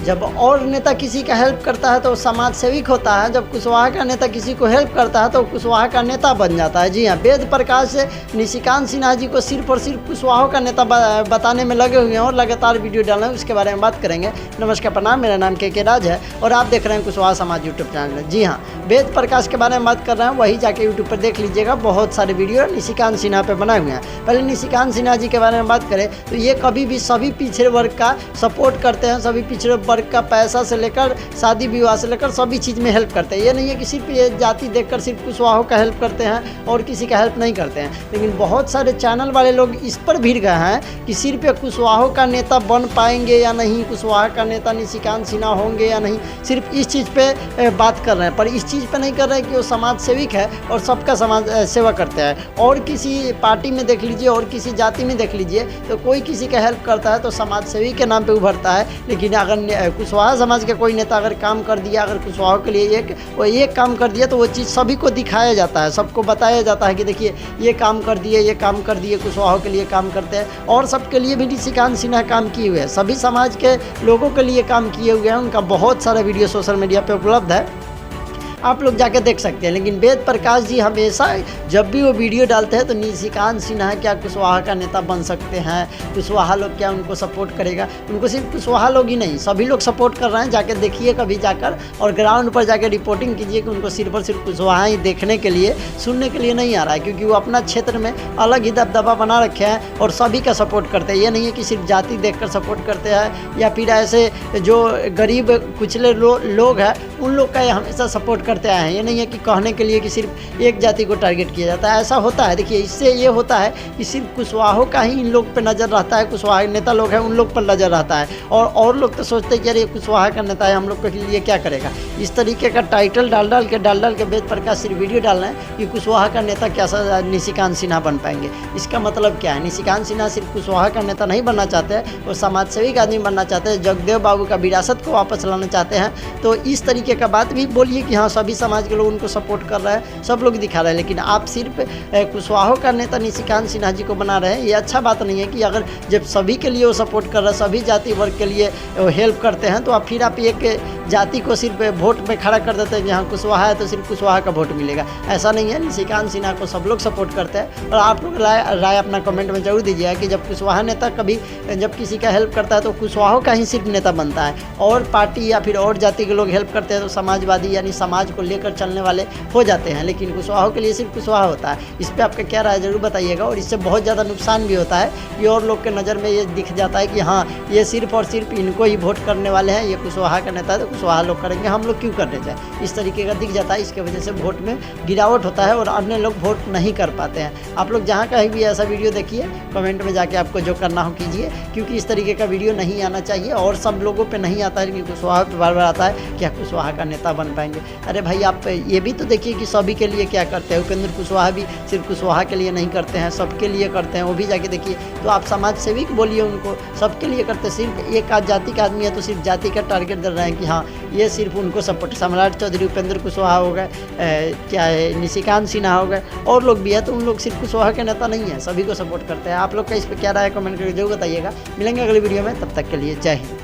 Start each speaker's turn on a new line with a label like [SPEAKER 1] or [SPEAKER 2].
[SPEAKER 1] जब और नेता किसी का हेल्प करता है तो समाज सेविक होता है, जब कुशवाहा का नेता किसी को हेल्प करता है तो कुशवाहा का नेता बन जाता है। जी हाँ, वेद प्रकाश निशिकांत सिन्हा जी को सिर्फ और सिर्फ कुशवाहा का नेता बताने में लगे हुए हैं और लगातार वीडियो डाल रहे हैं, उसके बारे में बात करेंगे। नमस्कार, प्रणाम, मेरा नाम के राज है और आप देख रहे हैं कुशवाहा समाज यूट्यूब चैनल। जी हाँ, वेद प्रकाश के बारे में बात कर रहे हैं, वही जाके यूट्यूब पर देख लीजिएगा, बहुत सारे वीडियो निशिकांत सिन्हा पे बनाए हुए हैं। पहले निशिकांत सिन्हा जी के बारे में बात करें तो ये कभी भी सभी पिछड़े वर्ग का सपोर्ट करते हैं, सभी पिछड़े वर्ग का पैसा से लेकर शादी विवाह से लेकर सभी चीज़ में हेल्प करते हैं। ये नहीं है कि सिर्फ ये जाति देखकर सिर्फ कुशवाहा का हेल्प करते हैं और किसी का हेल्प नहीं करते हैं। लेकिन बहुत सारे चैनल वाले लोग इस पर भिड़ गए हैं कि सिर्फ कुशवाहा का नेता बन पाएंगे या नहीं, कुशवाहा का नेता निशिकांत सिन्हा होंगे या नहीं, सिर्फ इस चीज़ पे बात कर रहे हैं, पर इस चीज़ पे नहीं कर रहे हैं कि वो समाज सेविक है और सबका समाज सेवा करते हैं। और किसी पार्टी में देख लीजिए और किसी जाति में देख लीजिए तो कोई किसी का हेल्प करता है तो समाज सेवी के नाम पे उभरता है। लेकिन अगर कुशवाहा समाज के कोई नेता अगर काम कर दिया, अगर कुशवाहा के लिए एक काम कर दिया तो वो चीज़ सभी को दिखाया जाता है, सबको बताया जाता है कि देखिए ये काम कर दिए, ये काम कर दिए, कुशवाहा के लिए काम करते हैं। और सबके लिए भी निशिकांत सिन्हा काम किए हुए हैं, सभी समाज के लोगों के लिए काम किए हुए हैं। उनका बहुत सारा वीडियो सोशल मीडिया पर उपलब्ध है, आप लोग जाके देख सकते हैं। लेकिन वेद प्रकाश जी हमेशा जब भी वो वीडियो डालते हैं तो निशिकांत सिन्हा क्या कुशवाहा का नेता बन सकते हैं, कुशवाहा लोग क्या उनको सपोर्ट करेगा, उनको सिर्फ कुशवाहा लोग ही नहीं सभी लोग सपोर्ट कर रहे हैं। जाके देखिए कभी जाकर और ग्राउंड पर जाकर रिपोर्टिंग कीजिए कि उनको सिर्फ और सिर्फ कुशवाहा ही देखने के लिए, सुनने के लिए नहीं आ रहा है, क्योंकि वो अपना क्षेत्र में अलग ही दबदबा बना रखे हैं और सभी का सपोर्ट करते हैं। ये नहीं है कि सिर्फ जाति देखकर सपोर्ट करते हैं या फिर ऐसे जो गरीब कुचले लोग हैं उन लोग का हमेशा सपोर्ट करते आए हैं। ये नहीं है कि कहने के लिए कि सिर्फ एक जाति को टारगेट किया जाता है, ऐसा होता है। देखिए इससे ये होता है कि सिर्फ कुशवाहा का ही इन लोग पे नज़र रहता है, कुशवाहा नेता लोग हैं उन लोग पर नज़र रहता है और लोग तो सोचते हैं कि अरे कुशवाहा का नेता है, हम लोग के लिए क्या करेगा। इस तरीके का टाइटल डाल के वेद प्रकाश सिर्फ वीडियो डाल रहे हैं कि कुशवाहा का नेता कैसा निशिकांत सिन्हा बन पाएंगे। इसका मतलब क्या है, निशिकांत सिन्हा सिर्फ कुशवाहा का नेता नहीं बनना चाहते हैं, वो समाज सेविक आदमी बनना चाहते हैं, जगदेव बाबू का विरासत को वापस लाना चाहते हैं। तो इस तरीके का बात भी बोलिए कि हाँ सभी समाज के लोग उनको सपोर्ट कर रहे हैं, सब लोग दिखा रहे हैं। लेकिन आप सिर्फ कुशवाहा का नेता निशिकांत सिन्हा जी को बना रहे हैं, ये अच्छा बात नहीं है। कि अगर जब सभी के लिए वो सपोर्ट कर रहे हैं, सभी जाति वर्ग के लिए हेल्प करते हैं, तो आप फिर आप एक जाति को सिर्फ वोट में खड़ा कर देते हैं कि हाँ कुशवाहा है तो सिर्फ कुशवाहा का वोट मिलेगा, ऐसा नहीं है। निशिकांत सिन्हा को सब लोग सपोर्ट करते हैं। और आप लोग राय अपना कमेंट में जरूर दीजिएगा कि जब कुशवाहा नेता कभी जब किसी का हेल्प करता है तो कुशवाहा का ही सिर्फ नेता बनता है, और पार्टी या फिर और जाति के लोग हेल्प करते हैं तो समाजवादी यानी समाज को लेकर चलने वाले हो जाते हैं। लेकिन कुशवाहा के लिए सिर्फ कुशवाहा होता है। इस पर आपका क्या राय जरूर बताइएगा। और इससे बहुत ज़्यादा नुकसान भी होता है कि और लोग के नज़र में ये दिख जाता है कि हाँ ये सिर्फ और सिर्फ इनको ही वोट करने वाले हैं, ये कुशवाहा का नेता है तो कुशवाहा लोग करेंगे, हम लोग क्यों करने जाए, इस तरीके का दिख जाता है। इसके वजह से वोट में गिरावट होता है और अन्य लोग वोट नहीं कर पाते हैं। आप लोग जहाँ कहीं भी ऐसा वीडियो देखिए, कमेंट में जाके आपको जो करना हो कीजिए, क्योंकि इस तरीके का वीडियो नहीं आना चाहिए। और सब लोगों पर नहीं आता है कि कुशवाहा पर बार बार आता है क्या कुशवाहा का नेता बन पाएंगे। अरे भाई आप ये भी तो देखिए कि सभी के लिए क्या करते हैं। उपेंद्र कुशवाहा भी सिर्फ कुशवाहा के लिए नहीं करते हैं, सबके लिए करते हैं, वो भी जाके देखिए। तो आप समाज सेविक बोलिए उनको, सबके लिए करते हैं। सिर्फ एक जाति का आदमी है तो सिर्फ जाति का टारगेट कर रहे हैं कि हाँ ये सिर्फ उनको सपोर्ट। सम्राट चौधरी, उपेंद्र कुशवाहा हो गए, क्या है निशिकांत सिन्हा हो गए, और लोग भी है तो उन लोग सिर्फ कुशवाहा के नेता नहीं है, सभी को सपोर्ट करते हैं। आप लोग का इस पर क्या राय है कमेंट करके जरूर बताइएगा। मिलेंगे अगली वीडियो में, तब तक के लिए जय हिंद।